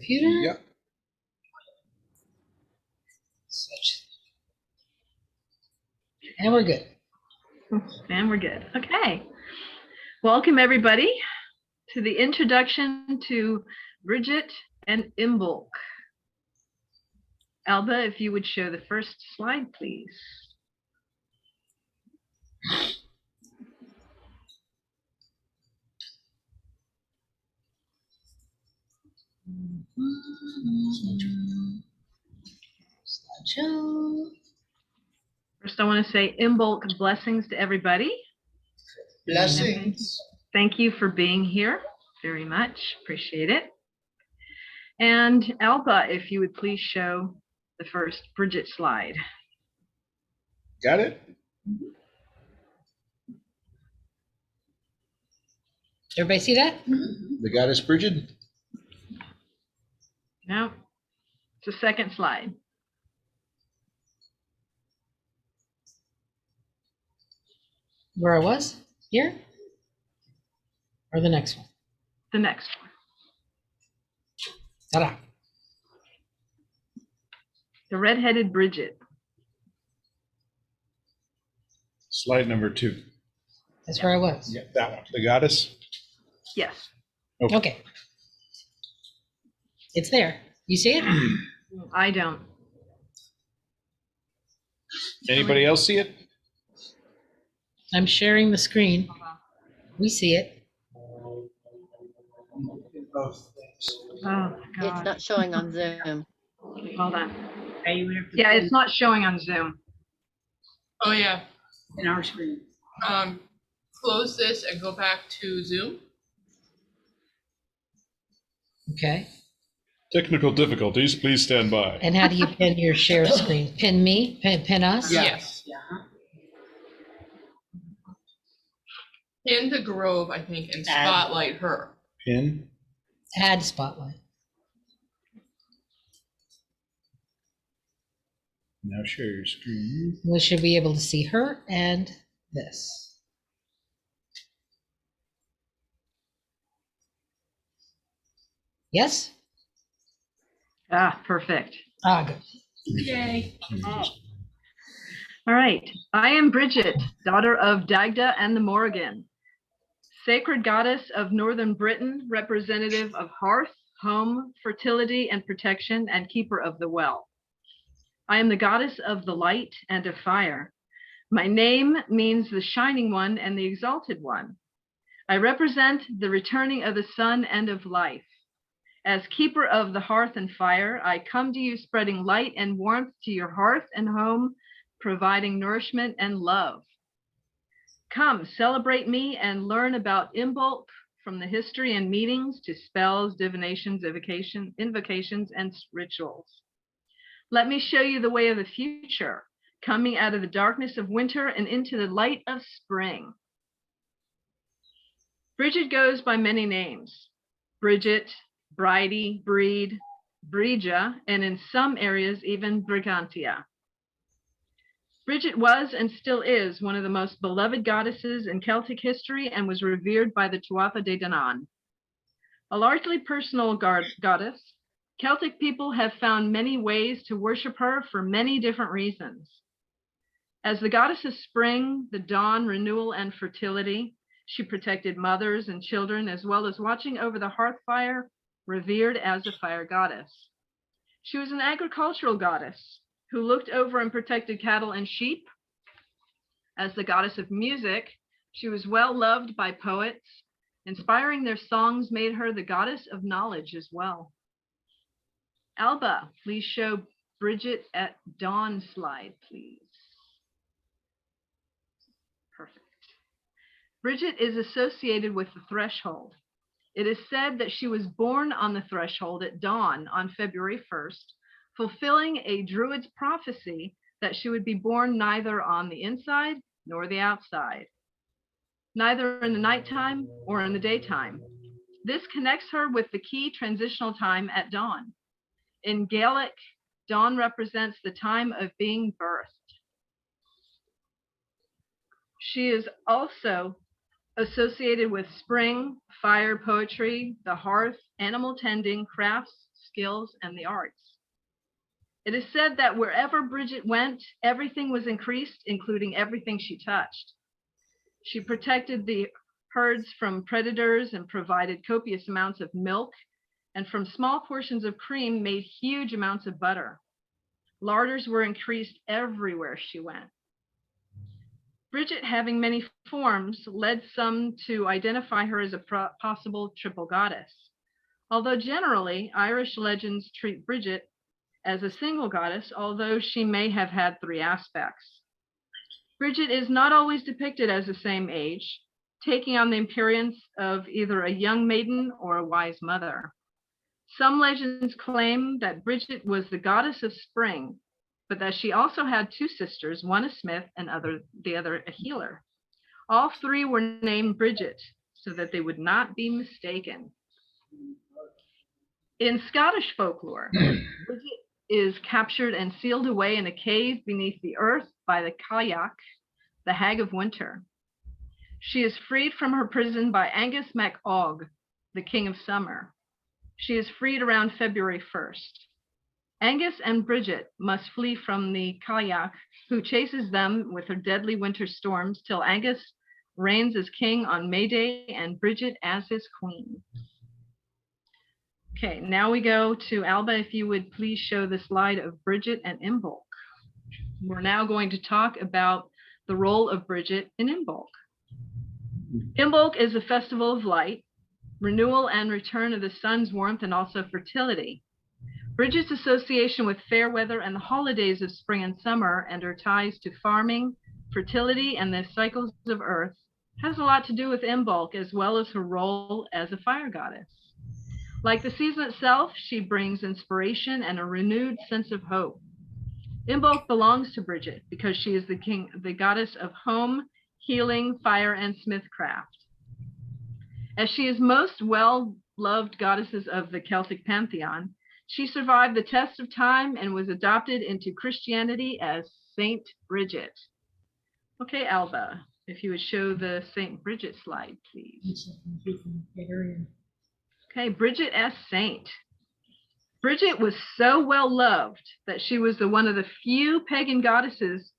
computer. Yep. And we're good. And we're good. Okay. Welcome, everybody, to the introduction to Bridget and Imbolc. Alba, if you would show the first slide, please. Slideshow. First, I want to say Mbulk blessings to everybody. Blessings. Thank you for being here very much. Appreciate it. And Alba, if you would please show the first Bridget slide. Got it? Everybody see that? The goddess Bridget? No, it's the second slide. Where I was? Here? Or the next one? The next one. Ta-da. The redheaded Bridget. Slide number 2. That's where I was. Yeah, that one. The goddess? Yes. Okay. It's there. You see it? I don't. Anybody else see it? I'm sharing the screen. We see it. Oh, God. It's not showing on Zoom. Hold on. Yeah, it's not showing on Zoom. Oh, yeah. In our screen. Close this and go back to Zoom. Okay. Technical difficulties, please stand by. And how do you pin your share screen? Pin me? Pin us? Yes. Yeah. Pin the Grove, I think, and spotlight her. Pin. Add spotlight. Now share your screen. We should be able to see her and this. Yes? Ah, perfect. Ah, good. Yay. All right. I am Bridget, daughter of Dagda and the Morrigan, sacred goddess of northern Britain, representative of hearth, home, fertility, and protection, and keeper of the well. I am the goddess of the light and of fire. My name means the shining one and the exalted one. I represent the returning of the sun and of life. As keeper of the hearth and fire, I come to you spreading light and warmth to your hearth and home, providing nourishment and love. Come, celebrate me and learn about Imbolc, from the history and meetings to spells, divinations, invocations, and rituals. Let me show you the way of the future, coming out of the darkness of winter and into the light of spring. Bridget goes by many names: Bridget, Bridie, Breed, Brija, and in some areas even Brigantia. Bridget was and still is one of the most beloved goddesses in Celtic history and was revered by the Tuatha De Danann. A largely personal goddess, Celtic people have found many ways to worship her for many different reasons. As the goddess of spring, the dawn, renewal, and fertility, she protected mothers and children, as well as watching over the hearth fire, revered as a fire goddess. She was an agricultural goddess who looked over and protected cattle and sheep. As the goddess of music, she was well loved by poets. Inspiring their songs made her the goddess of knowledge as well. Alba, please show Bridget at dawn slide, please. Perfect. Bridget is associated with the threshold. It is said that she was born on the threshold at dawn on February 1st, fulfilling a druid's prophecy that she would be born neither on the inside nor the outside, neither in the nighttime or in the daytime. This connects her with the key transitional time at dawn. In Gaelic, dawn represents the time of being birthed. She is also associated with spring, fire, poetry, the hearth, animal tending, crafts, skills and the arts. It is said that wherever Bridget went, everything was increased, including everything she touched. She protected the herds from predators and provided copious amounts of milk, and from small portions of cream made huge amounts of butter. Larders were increased everywhere she went. Bridget, having many forms, led some to identify her as a possible triple goddess. Although generally, Irish legends treat Bridget as a single goddess, although she may have had three aspects. Bridget is not always depicted as the same age, taking on the appearance of either a young maiden or a wise mother. Some legends claim that Bridget was the goddess of spring, but that she also had two sisters, one a smith and the other a healer. All three were named Bridget so that they would not be mistaken. In Scottish folklore, Bridget is captured and sealed away in a cave beneath the earth by the Cailleach, the Hag of Winter. She is freed from her prison by Angus mac Og, the King of Summer. She is freed around February 1st. Angus and Bridget must flee from the Cailleach, who chases them with her deadly winter storms till Angus reigns as king on May Day and Bridget as his queen. Okay, now we go to Alba. If you would please show the slide of Bridget and Mbulk. We're now going to talk about the role of Bridget in Mbulk. Mbulk is a festival of light, renewal and return of the sun's warmth, and also fertility. Bridget's association with fair weather and the holidays of spring and summer and her ties to farming, fertility, and the cycles of earth has a lot to do with Mbulk, as well as her role as a fire goddess. Like the season itself, she brings inspiration and a renewed sense of hope. Mbulk belongs to Bridget because she is the goddess of home, healing, fire, and smithcraft. As she is most well-loved goddesses of the Celtic pantheon, she survived the test of time and was adopted into Christianity as Saint Bridget. Okay, Alba, if you would show the Saint Bridget slide, please. Okay, Bridget as saint. Bridget was so well loved that she was one of the few pagan goddesses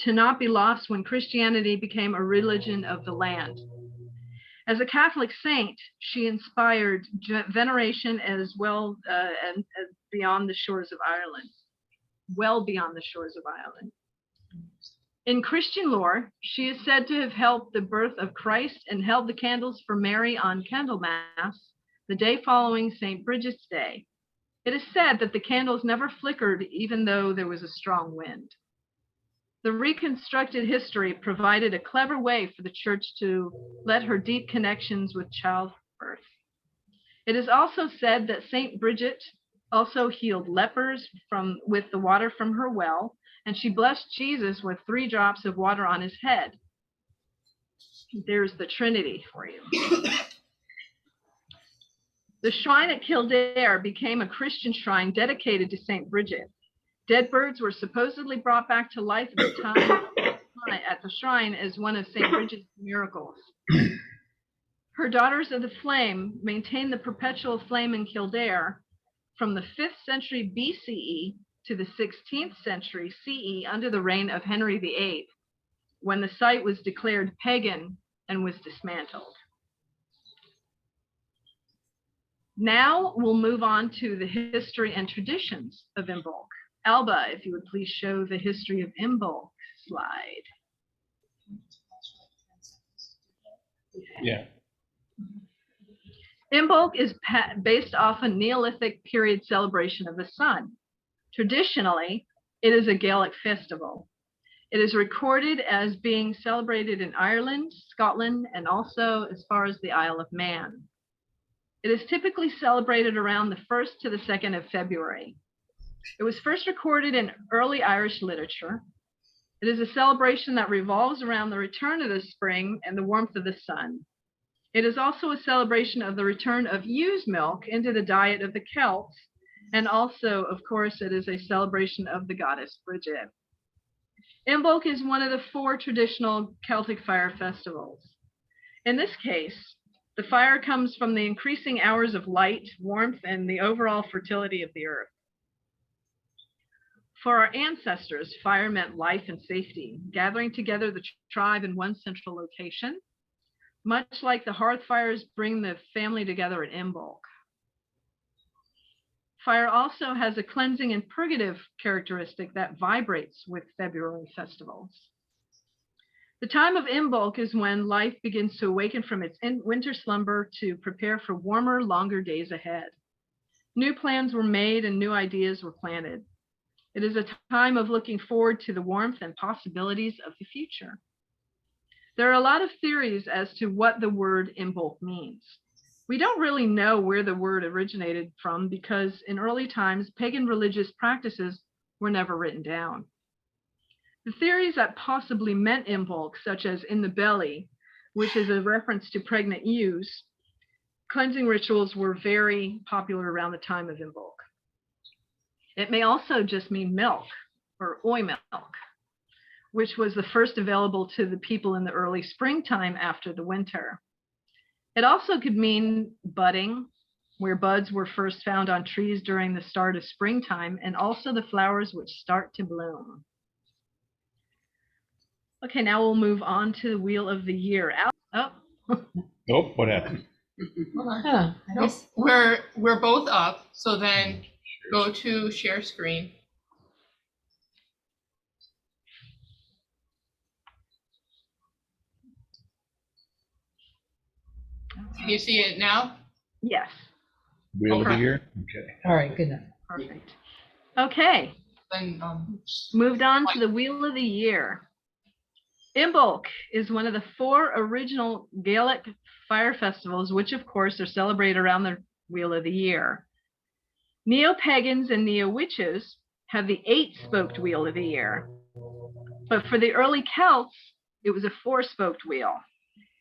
to not be lost when Christianity became a religion of the land. As a Catholic saint, she inspired veneration as well and beyond the shores of Ireland, well beyond the shores of Ireland. In Christian lore, she is said to have helped the birth of Christ and held the candles for Mary on Kendall Mass, the day following St. Bridget's Day. It is said that the candles never flickered even though there was a strong wind. The reconstructed history provided a clever way for the church to let her deep connections with childbirth. It is also said that St. Bridget also healed lepers with the water from her well, and she blessed Jesus with 3 drops of water on his head. There's the Trinity for you. The shrine at Kildare became a Christian shrine dedicated to St. Bridget. Dead birds were supposedly brought back to life at the time at the shrine as one of St. Bridget's miracles. Her Daughters of the Flame maintained the perpetual flame in Kildare from the 5th century BCE to the 16th century CE under the reign of Henry VIII, when the site was declared pagan and was dismantled. Now we'll move on to the history and traditions of Imbolc. Alba, if you would please show the history of Imbolc slide. Yeah. Imbolc is based off a Neolithic period celebration of the sun. Traditionally, it is a Gaelic festival. It is recorded as being celebrated in Ireland, Scotland, and also as far as the Isle of Man. It is typically celebrated around the 1st to the 2nd of February. It was first recorded in early Irish literature. It is a celebration that revolves around the return of the spring and the warmth of the sun. It is also a celebration of the return of ewe's milk into the diet of the Celts, and also, of course, it is a celebration of the goddess Bridget. Imbolc is one of the 4 traditional Celtic fire festivals. In this case, The fire comes from the increasing hours of light, warmth, and the overall fertility of the earth. For our ancestors, fire meant life and safety, gathering together the tribe in one central location, much like the hearth fires bring the family together at Imbolc. Fire also has a cleansing and purgative characteristic that vibrates with February festivals. The time of Imbolc is when life begins to awaken from its winter slumber to prepare for warmer, longer days ahead. New plans were made and new ideas were planted. It is a time of looking forward to the warmth and possibilities of the future. There are a lot of theories as to what the word Imbolc means. We don't really know where the word originated from because in early times, pagan religious practices were never written down. The theories that possibly meant Imbolc, such as in the belly, which is a reference to pregnant ewes, cleansing rituals were very popular around the time of Imbolc. It may also just mean milk or oy milk, which was the first available to the people in the early springtime after the winter. It also could mean budding, where buds were first found on trees during the start of springtime, and also the flowers which start to bloom. Okay, now we'll move on to the Wheel of the Year. Oh, what happened? Hold on. Huh, I Nope. guess- We're both up, so then go to share screen. Can you see it now? Yes, Wheel of the Okay. Year? Okay. All right, good enough. perfect. Okay, Then moved on to the Wheel of the Year. Imbolc is one of the 4 original Gaelic fire festivals, which of course are celebrated around the Wheel of the Year. Neo-pagans and neo-witches have the 8-spoked Wheel of the Year. But for the early Celts, it was a 4-spoked wheel.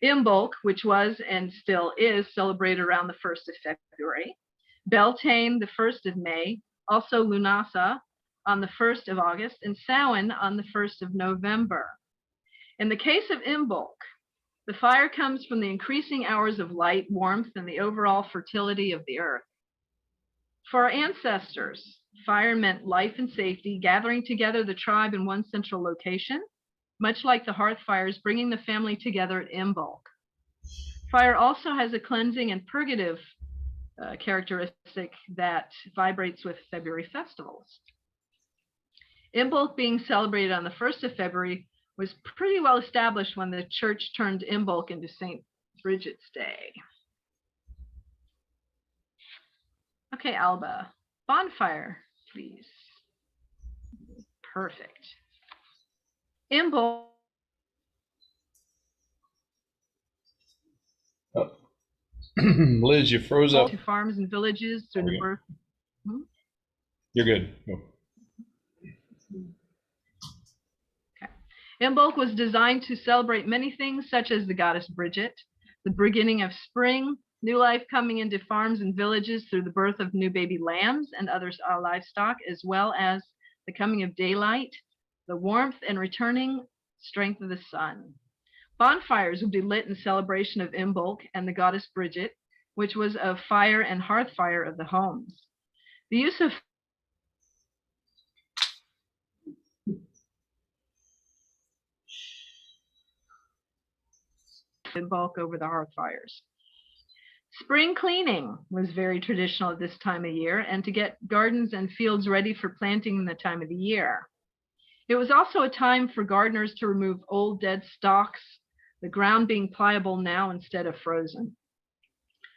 Imbolc, which was and still is celebrated around the 1st of February. Beltane, the 1st of May. Also Lunasa on the 1st of August, and Samhain on the 1st of November. In the case of Imbolc, the fire comes from the increasing hours of light, warmth, and the overall fertility of the earth. For our ancestors, fire meant life and safety, gathering together the tribe in one central location, much like the hearth fires bringing the family together at Imbolc. Fire also has a cleansing and purgative characteristic that vibrates with February festivals. Imbolc being celebrated on the 1st of February was pretty well established when the church turned Imbolc into St. Bridget's Day. Okay, Alba, bonfire, please. Perfect. Imbolc. Oh. Liz, you froze up. To farms and villages through the Okay. birth. You're good. Go. Imbolc was designed to celebrate many things, such as the goddess Bridget, the beginning of spring, new life coming into farms and villages through the birth of new baby lambs and other livestock, as well as the coming of daylight, the warmth and returning strength of the sun. Bonfires would be lit in celebration of Imbolc and the goddess Bridget, which was a fire and hearth fire of the homes. The use of Imbolc over the hearth fires. Spring cleaning was very traditional at this time of year, and to get gardens and fields ready for planting in the time of the year. It was also a time for gardeners to remove old dead stalks, the ground being pliable now instead of frozen.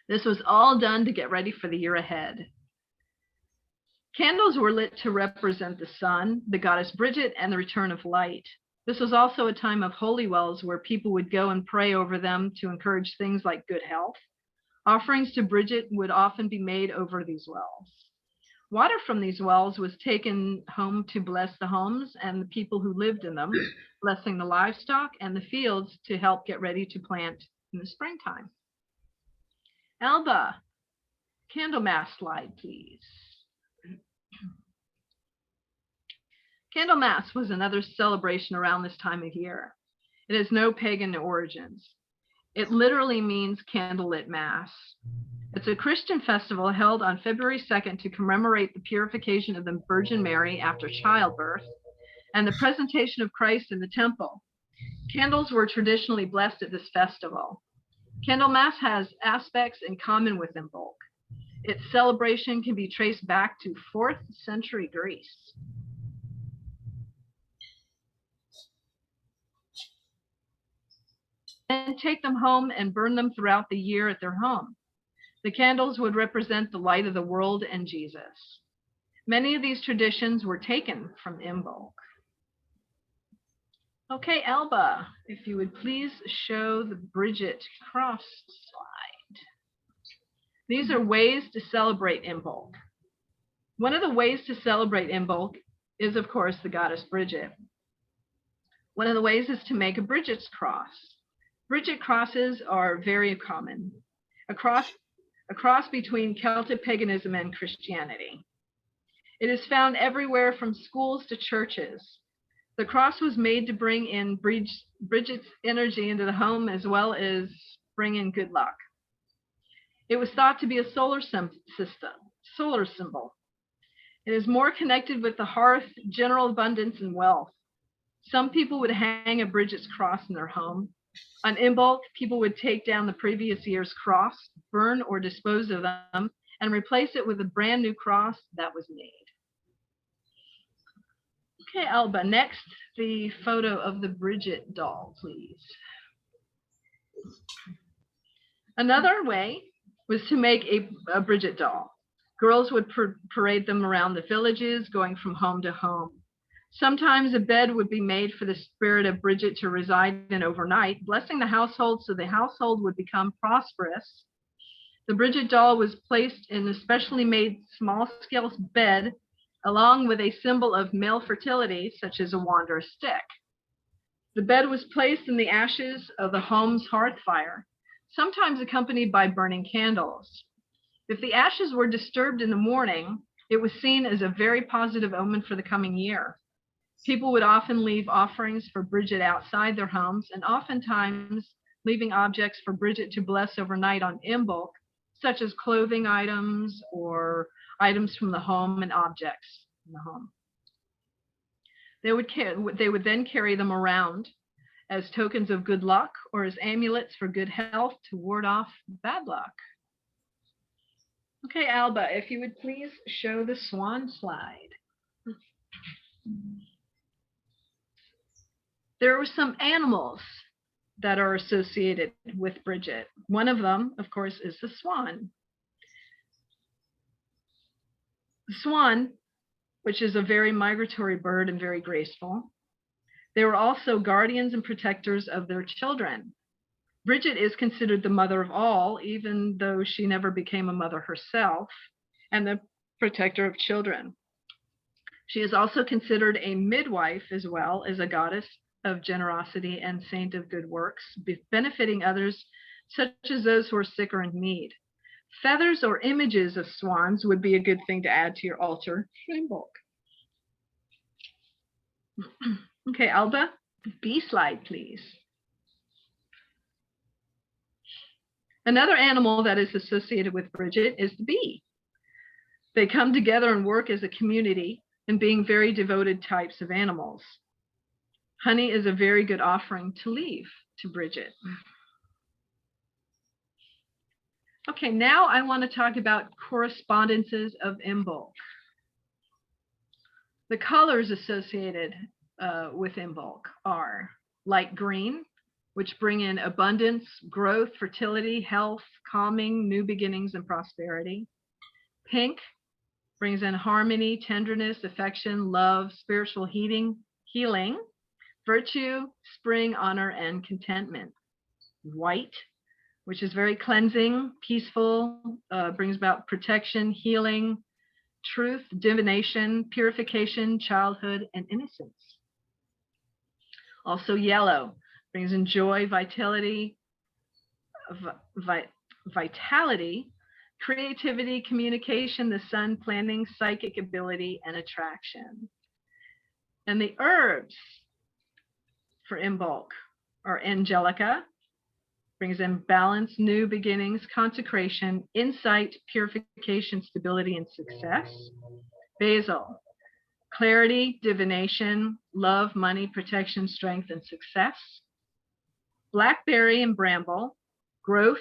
This was all done to get ready for the year ahead. Candles were lit to represent the sun, the goddess Bridget, and the return of light. This was also a time of holy wells where people would go and pray over them to encourage things like good health. Offerings to Bridget would often be made over these wells. Water from these wells was taken home to bless the homes and the people who lived in them, blessing the livestock and the fields to help get ready to plant in the springtime. Alba, Candle Mass slide, please. Candle Mass was another celebration around this time of year. It has no pagan origins. It literally means candlelit mass. It's a Christian festival held on February 2nd to commemorate the purification of the Virgin Mary after childbirth and the presentation of Christ in the temple. Candles were traditionally blessed at this festival. Kendall Mass has aspects in common with Mbulk. Its celebration can be traced back to 4th century Greece. And take them home and burn them throughout the year at their home. The candles would represent the light of the world and Jesus. Many of these traditions were taken from Imbolc. Okay, Alba, if you would please show the Bridget Cross slide. These are ways to celebrate Imbolc. One of the ways to celebrate Imbolc is, of course, the goddess Bridget. One of the ways is to make a Bridget's cross. Bridget crosses are very common, a cross between Celtic paganism and Christianity. It is found everywhere from schools to churches. The cross was made to bring in Bridget's energy into the home as well as bring in good luck. It was thought to be a solar symbol. It is more connected with the hearth, general abundance, and wealth. Some people would hang a Bridget's cross in their home. On Imbolc, people would take down the previous year's cross, burn or dispose of them, and replace it with a brand new cross that was made. Okay, Alba, next, the photo of the Bridget doll, please. Another way was to make a Bridget doll. Girls would parade them around the villages, going from home to home. Sometimes a bed would be made for the spirit of Bridget to reside in overnight, blessing the household so the household would become prosperous. The Bridget doll was placed in a specially made small-scale bed, along with a symbol of male fertility, such as a wand or a stick. The bed was placed in the ashes of the home's hearth fire, sometimes accompanied by burning candles. If the ashes were disturbed in the morning, it was seen as a very positive omen for the coming year. People would often leave offerings for Bridget outside their homes, and oftentimes leaving objects for Bridget to bless overnight on Imbolc, such as clothing items or items from the home and objects in the home. They would then carry them around as tokens of good luck or as amulets for good health to ward off bad luck. Okay, Alba, if you would please show the swan slide. There are some animals that are associated with Bridget. One of them, of course, is the swan. The swan, which is a very migratory bird and very graceful. They were also guardians and protectors of their children. Bridget is considered the mother of all, even though she never became a mother herself, and the protector of children. She is also considered a midwife as well as a goddess of generosity and saint of good works, benefiting others, such as those who are sick or in need. Feathers or images of swans would be a good thing to add to your altar. Okay, Alba, B slide, please. Another animal that is associated with Bridget is the bee. They come together and work as a community and being very devoted types of animals. Honey is a very good offering to leave to Bridget. Okay, now I want to talk about correspondences of Mbulk. The colors associated with Mbulk are light green, which bring in abundance, growth, fertility, health, calming, new beginnings, and prosperity. Pink brings in harmony, tenderness, affection, love, spiritual healing, virtue, spring, honor, and contentment. White, which is very cleansing, peaceful, brings about protection, healing, truth, divination, purification, childhood, and innocence. Also yellow brings in joy, vitality, creativity, communication, the sun, planning, psychic ability, and attraction. And the herbs for Mbulk are angelica, brings in balance, new beginnings, consecration, insight, purification, stability, and success. Basil, clarity, divination, love, money, protection, strength, and success. Blackberry and bramble, growth,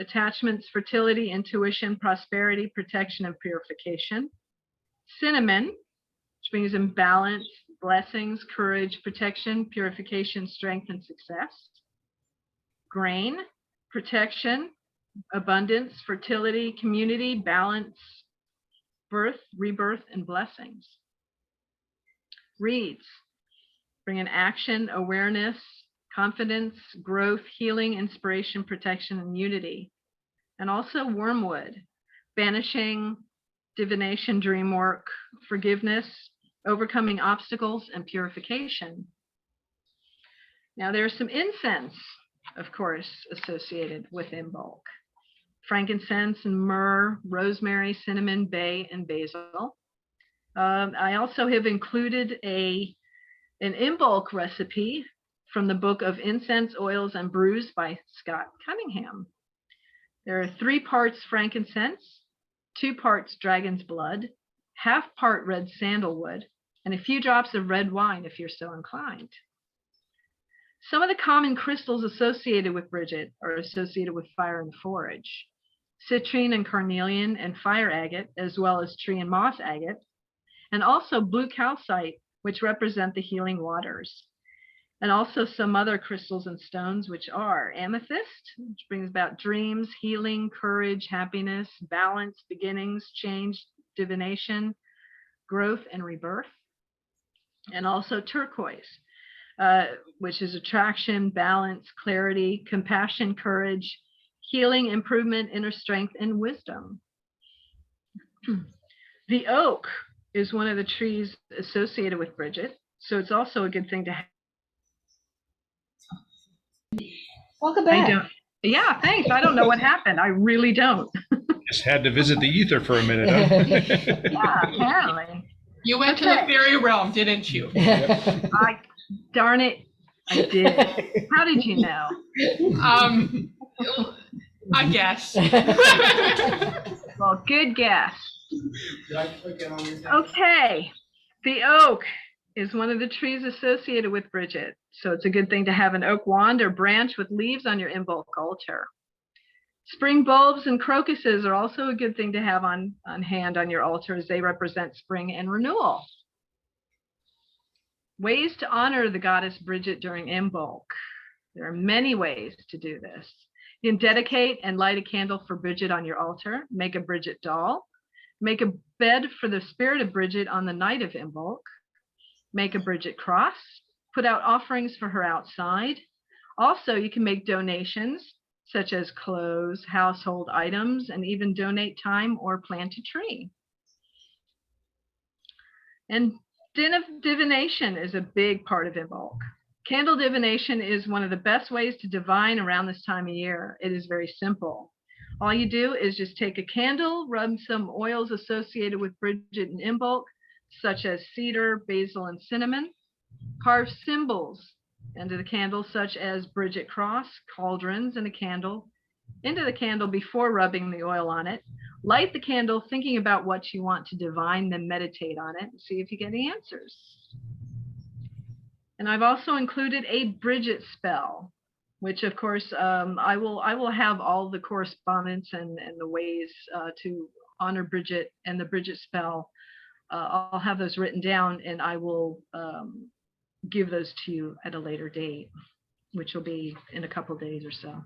attachments, fertility, intuition, prosperity, protection, and purification. Cinnamon, which brings in balance, blessings, courage, protection, purification, strength, and success. Grain, protection, abundance, fertility, community, balance, birth, rebirth, and blessings. Reeds, bring in action, awareness, confidence, growth, healing, inspiration, protection, and unity. And also wormwood, banishing, divination, dream work, forgiveness, overcoming obstacles, and purification. Now there's some incense, of course, associated with Imbolc. Frankincense and myrrh, rosemary, cinnamon, bay, and basil. I also have included an Imbolc recipe from the book of Incense, Oils, and Brews by Scott Cunningham. There are 3 parts frankincense, 2 parts dragon's blood, half part red sandalwood, and a few drops of red wine if you're so inclined. Some of the common crystals associated with Bridget are associated with fire and forage. Citrine and carnelian and fire agate, as well as tree and moss agate, and also blue calcite, which represent the healing waters. And also some other crystals and stones, which are amethyst, which brings about dreams, healing, courage, happiness, balance, beginnings, change, divination, growth, and rebirth. And also turquoise, which is attraction, balance, clarity, compassion, courage, healing, improvement, inner strength, and wisdom. The oak is one of the trees associated with Bridget, so it's also a good thing to have. Welcome back. Yeah, thanks. I don't know what happened. I really don't. Just had to visit the ether for a minute, huh? Yeah, apparently. You went to the fairy realm, didn't you? Darn it, I did. How did you know? I guess. Well, good guess. Okay, the oak is one of the trees associated with Bridget, so it's a good thing to have an oak wand or branch with leaves on your Mbulk altar. Spring bulbs and crocuses are also a good thing to have on hand on your altar, as they represent spring and renewal. Ways to honor the goddess Bridget during Mbulk. There are many ways to do this. You can dedicate and light a candle for Bridget on your altar, make a Bridget doll, make a bed for the spirit of Bridget on the night of Mbulk, make a Bridget cross, put out offerings for her outside. Also, you can make donations such as clothes, household items, and even donate time or plant a tree. And divination is a big part of Mbulk. Candle divination is one of the best ways to divine around this time of year. It is very simple. All you do is just take a candle, rub some oils associated with Bridget and Mbulk, such as cedar, basil, and cinnamon. Carve symbols into the candle, such as Bridget Cross, cauldrons, and a candle into the candle before rubbing the oil on it. Light the candle thinking about what you want to divine, then meditate on it and see if you get any answers. And I've also included a Bridget spell, which of course I will have all the correspondence and the ways to honor Bridget and the Bridget spell. I'll have those written down, and I will give those to you at a later date, which will be in a couple days or so.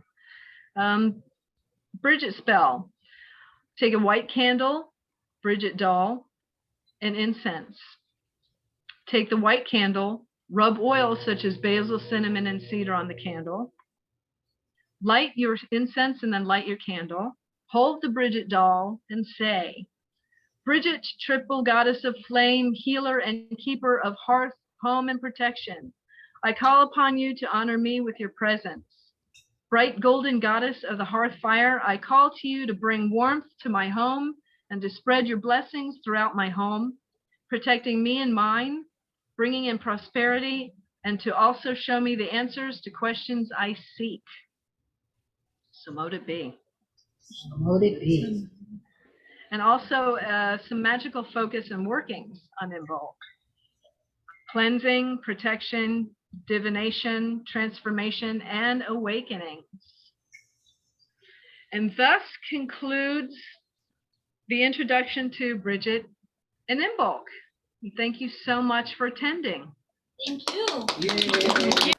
Bridget spell. Take a white candle, Bridget Doll, and incense. Take the white candle, rub oils such as basil, cinnamon, and cedar on the candle. Light your incense and then light your candle. Hold the Bridget Doll and say, Bridget, triple goddess of flame, healer and keeper of hearth, home, and protection, I call upon you to honor me with your presence. Bright golden goddess of the hearth fire, I call to you to bring warmth to my home and to spread your blessings throughout my home, protecting me and mine, bringing in prosperity, and to also show me the answers to questions I seek. So mote it be. Mote it be. And also some magical focus and workings on Imbolc. Cleansing, protection, divination, transformation, and awakening. And thus concludes the introduction to Bridget and Imbolc. Thank you so much for attending. Thank you.